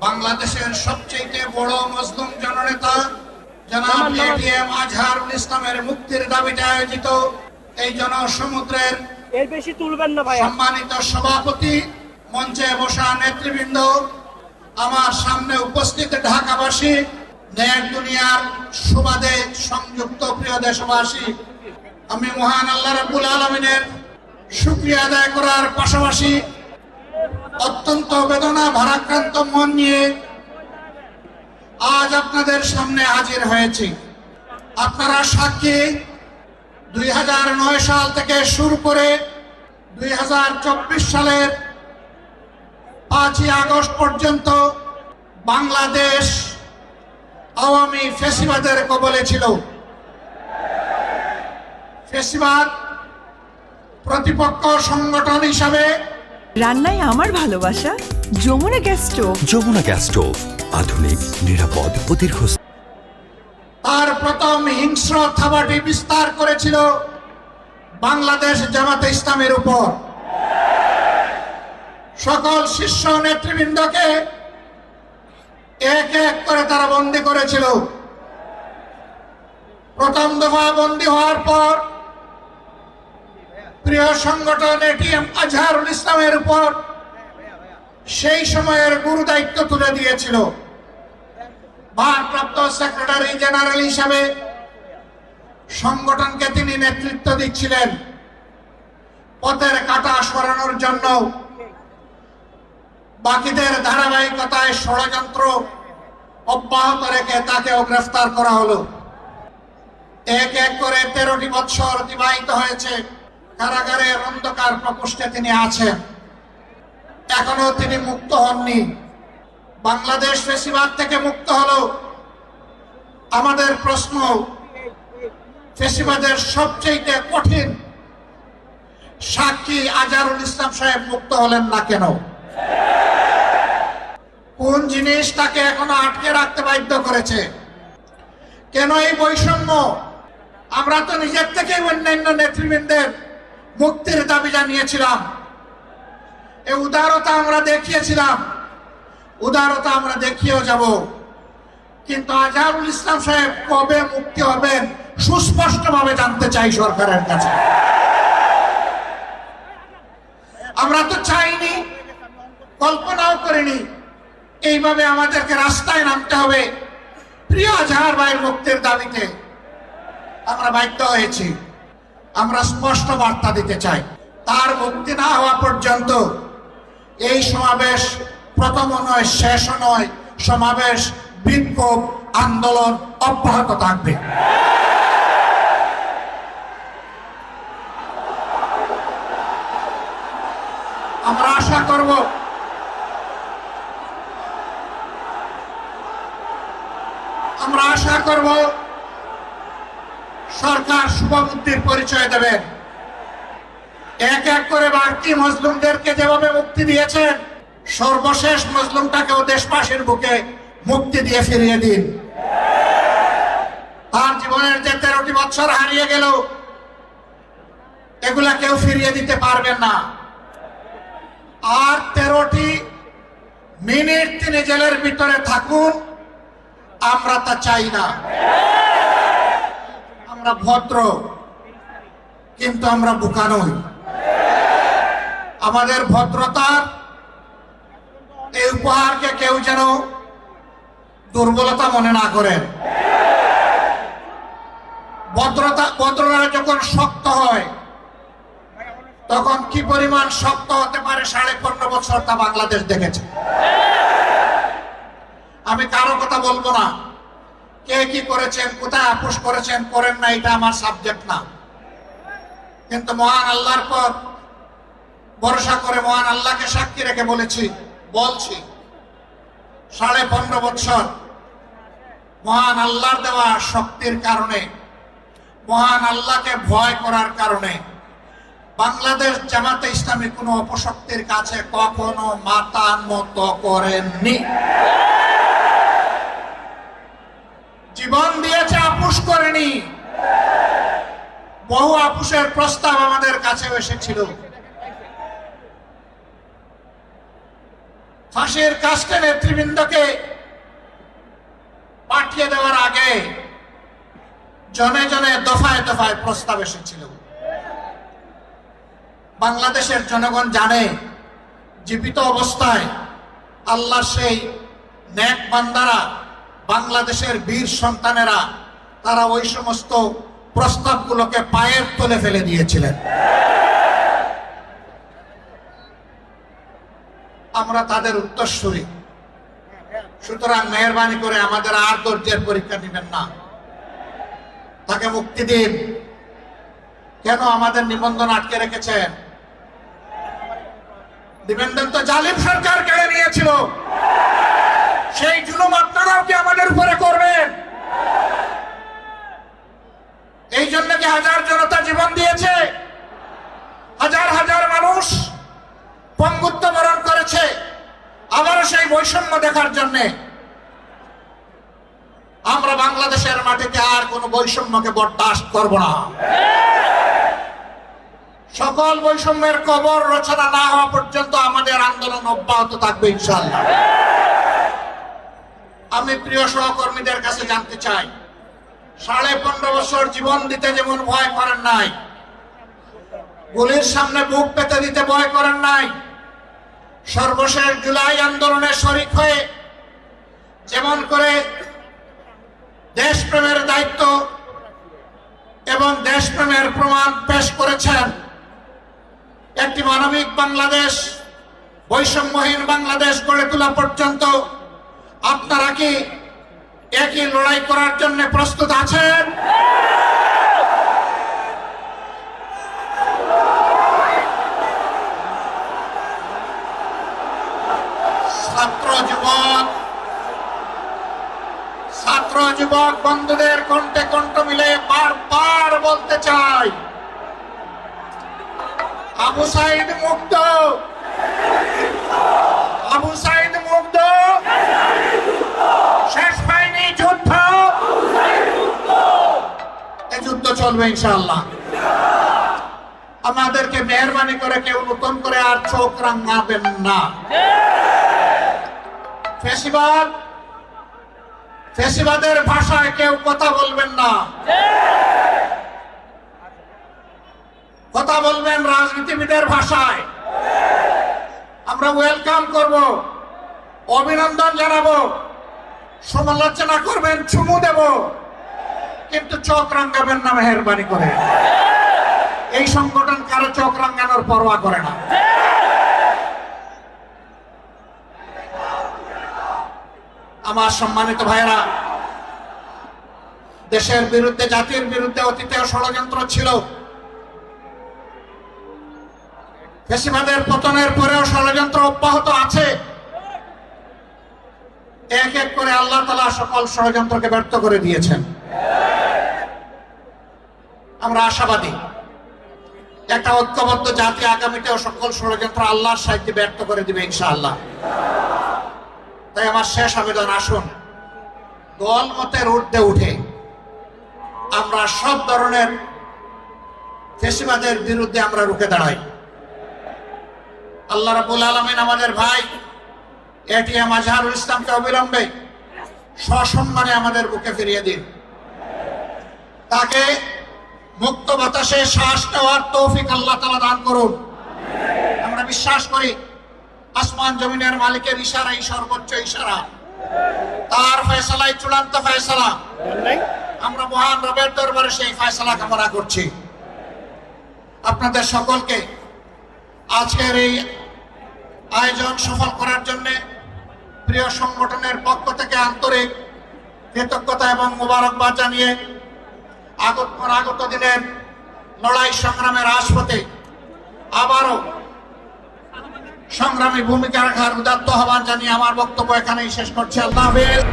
বাংলাদেশের সবচেয়ে বড় মুসলিম জননেতা জনাব এটিএম আজহারুল ইসলামের মুক্তির দাবিতে আয়োজিত এই জনসমুদ্রের এর বেশি তুলবেন না ভাই। সম্মানিত সভাপতি, মঞ্চে বসা নেতৃবৃন্দ, আমার সামনে উপস্থিত ঢাকাবাসী, নেক দুনিয়ার সুবাদে সংযুক্ত প্রিয় দেশবাসী, আমি মহান আল্লাহ রাব্বুল আলামিনের শুকরিয়া আদায় করার পাশাপাশি অত্যন্ত বেদনা ভারাক্রান্ত মন নিয়ে আজ আপনাদের সামনে হাজির হয়েছি। আপনারা সাক্ষী, 2009 সাল থেকে শুরু করে 2024 সালের 5ই আগস্ট পর্যন্ত বাংলাদেশ আওয়ামী ফ্যাসিবাদের কবলে ছিল। ফ্যাসিবাদ প্রতিপক্ষ সংগঠন হিসাবে রান্নায় আমার ভালোবাসা Jamuna gas stove. Jamuna gas stove, আধুনিক, নিরাপদ ও দীর্ঘস্থায়ী। তার প্রথম হিংস্র থাবাটি বিস্তার করেছিল বাংলাদেশ জামাতে ইসলামের উপর। সকল শীর্ষ নেতৃবৃন্দকে এক এক করে তারা বন্দী করেছিল। প্রথম দফা বন্দী হওয়ার পর প্রিয় সংগঠন এটিএম আজহারুল ইসলামের উপর সেই সময়ের গুরু দায়িত্ব তুলে দিয়েছিল। ভারপ্রাপ্ত সেক্রেটারি জেনারেল হিসাবে সংগঠনকে তিনি নেতৃত্ব দিচ্ছিলেন। পথের কাঁটা সরানোর জন্য বাকিদের ধারাবাহিকতায় ষড়যন্ত্র অব্যাহত রেখে তাকেও গ্রেফতার করা হলো। এক এক করে 13টি বৎসর অতিবাহিত হয়েছে। কারাগারের অন্ধকার প্রকোষ্ঠে তিনি আছেন, এখনো তিনি মুক্ত হননি। বাংলাদেশ ফ্যাসিবাদ থেকে মুক্ত হলো। আমাদের প্রশ্ন, ফ্যাসিবাদের সবচেয়ে কঠিন সাক্ষী আজহারুল ইসলাম সাহেব মুক্ত হলেন না কেন? কোন জিনিস তাকে এখনো আটকে রাখতে বাধ্য করেছে? কেন এই বৈষম্য? আমরা তো নিজের থেকে অন্যান্য নেতৃবৃন্দের মুক্তির দাবি জানিয়েছিলাম, এই উদারতা আমরা দেখিয়েছিলাম, উদারতা আমরা দেখিয়েও যাব। কিন্তু আজহারুল ইসলাম সাহেব কবে মুক্তি হবেন সুস্পষ্টভাবে জানতে চাই সরকারের কাছে। আমরা তো চাইনি, কল্পনাও করিনি এইভাবে আমাদেরকে রাস্তায় নামতে হবে প্রিয় আজহার ভাইয়ের মুক্তির দাবিতে। আমরা বাধ্য হয়েছি। আমরা স্পষ্ট বার্তা দিতে চাই, তার মুক্তি না হওয়া পর্যন্ত এই সমাবেশ প্রথম নয়, শেষ নয়। সমাবেশ, বিক্ষোভ, আন্দোলন অব্যাহত থাকবে। আমরা আশা করব সরকার শুভবুদ্ধির পরিচয় দেবেন। এক এক করে বাকি মজলুমদেরকে যেভাবে মুক্তি দিয়েছেন, সর্বশেষ মজলুমটাকেও দেশবাসীর বুকে মুক্তি দিয়ে ফিরিয়ে দিন। তার জীবনের যে 13টি বছর হারিয়ে গেল, এগুলা কেউ ফিরিয়ে দিতে পারবেন না। আর 13টি মিনিট তিনি জেলের ভিতরে থাকুন, আমরা তা চাই না। আমরা ভদ্র, কিন্তু আমরা বোকা নই। আমাদের ভদ্রতার এই উপহারকে কেউ যেন দুর্বলতা মনে না করেন। ভদ্রতা যখন শক্ত হয়, তখন কি পরিমাণ শক্ত হতে পারে 15.5 বছর তা বাংলাদেশ দেখেছে। আমি কারো কথা বলবো না, কে কি করেছেন, কোথায় আপোষ করেছেন করেন না, এটা আমার সাবজেক্ট না। কিন্তু মহান আল্লাহর পর ভরসা করে, মহান আল্লাহকে সাক্ষী রেখে বলছি 15.5 বছর মহান আল্লাহর দেওয়া শক্তির কারণে, মহান আল্লাহকে ভয় করার কারণে বাংলাদেশ জামাতে ইসলামী কোনো অপশক্তির কাছে কখনো মাথা নত করেননি। জীবন দিয়েছে, আপোষ করেনি। বহু আপোষের প্রস্তাব আমাদের কাছেও এসেছিল। ফাঁসির কাস্টে নেতৃবৃন্দকে পাঠিয়ে দেওয়ার আগে জনে জনে দফায় দফায় প্রস্তাব এসেছিল। বাংলাদেশের জনগণ জানে জীবিত অবস্থায় আল্লাহ সেই নেক বান্দারা, বাংলাদেশের বীর সন্তানেরা, তারা ওই সমস্ত প্রস্তাবগুলোকে পায়ের তলে ফেলে দিয়েছিলেন। আমরা তাদের উত্তরসূরি, সুতরাং মেহরবানি করে আমাদের আর ধৈর্যের পরীক্ষা দিবেন না, তাকে মুক্তি দিন। কেন আমাদের নিবন্ধন আটকে রেখেছেন? নিবন্ধন তো জালিম সরকার কেড়ে নিয়েছিল, সেই জুলুম আপনারাও কি আমাদের উপরে করবেন? এই জন্য কি হাজার জনতা জীবন দিয়েছে, হাজার হাজার মানুষ পঙ্গুত্ব বরণ করেছে, আবারও সেই বৈষম্য দেখার জন্য? আমরা বাংলাদেশের মাটিতে আর কোন বৈষম্যকে বরদাস্ত করব না। সকল বৈষম্যের কবর রচনা না হওয়া পর্যন্ত আমাদের আন্দোলন অব্যাহত থাকবে ইনশাআল্লাহ। আমি প্রিয় সহকর্মীদের কাছে জানতে চাই, 15.5 বছর জীবন দিতে যেমন ভয় করেন নাই, গুলির সামনে বুক পেতে দিতে ভয় করেন নাই, সর্বশেষ জুলাই আন্দোলনে শরীক হয়ে যেমন করে দেশপ্রেমের দায়িত্ব এবং দেশপ্রেমের প্রমাণ পেশ করেছেন, একটি মানবিক বাংলাদেশ, বৈষম্যহীন বাংলাদেশ গড়ে তোলা পর্যন্ত আপনারা কি একই লড়াই করার জন্য প্রস্তুত আছেন? ছাত্র যুবক বন্ধুদের কণ্ঠে কণ্ঠ মিলে বারবার বলতে চাই, আবু সাইদ মুক্ত, আবু সাইদ মুক্ত, শেষ হয়নি যুদ্ধ, এই যুদ্ধ চলবে ইনশাআল্লাহ। আমাদেরকে মেহরবানি করে কেউ নতুন করে আর চোখ রাঙাবেন না। ফ্যাসিবাদের ভাষায় কেউ কথা বলবেন না, কথা বলবেন রাজনীতিবিদের ভাষায়। আমরা ওয়েলকাম করব, অভিনন্দন জানাবো, সমালোচনা করবেন, চুমু দেব, কিন্তু চোখ রাঙাবেন না মেহরবানি করে। এই সংগঠন কারো চোখ রাঙানোর পরোয়া করে না। আমার সম্মানিত ভাইরা, দেশের বিরুদ্ধে, জাতির বিরুদ্ধে অতীতেও ষড়যন্ত্র ছিল, ফ্যাসিবাদের পতনের পরেও ষড়যন্ত্র অব্যাহত আছে। এক এক করে আল্লাহ তাআলা সকল ষড়যন্ত্রকে ব্যর্থ করে দিয়েছেন। আমরা আশাবাদী একটা ঐক্যবদ্ধ জাতি আগামীতেও সকল ষড়যন্ত্র আল্লাহর সাহায্যে ব্যর্থ করে দিবে ইনশাআল্লাহ। তাই আমার শেষ আবেদন, আসুন দল মতের ঊর্ধ্বে উঠে আমরা সব ধরনের ফ্যাসিবাদের বিরুদ্ধে আমরা রুখে দাঁড়াই। আল্লাহ রাব্বুল আলামিন আমাদের ভাই এটিএম আজহারুল ইসলামকে অবিলম্বে সসম্মানে আমাদের বুকে ফিরিয়ে দিন। তাকে মুক্ত বাতাসে শ্বাস নেওয়ার তৌফিক আল্লাহ তাআলা দান করুন। আমরা বিশ্বাস করি আসমান জমিনের মালিকের ইশারাই সর্বোচ্চ ইশারা, তার ফয়সালাই চূড়ান্ত ফয়সালা। আমরা মহান রবের দরবারে সেই ফয়সালা কামনা করছি। আপনাদের সকলকে আজকের এই আয়োজন সফল করার জন্য প্রিয় সংগঠনের পক্ষ থেকে আন্তরিক কৃতজ্ঞতা এবং মোবারকবাদ জানিয়ে আগত দিনের লড়াই সংগ্রামের রাজপথে আবারও সংগ্রামী ভূমিকা রাখার উদাত্ত আহ্বান জানিয়ে আমার বক্তব্য এখানেই শেষ করছি। আল্লাহ হাফেজ।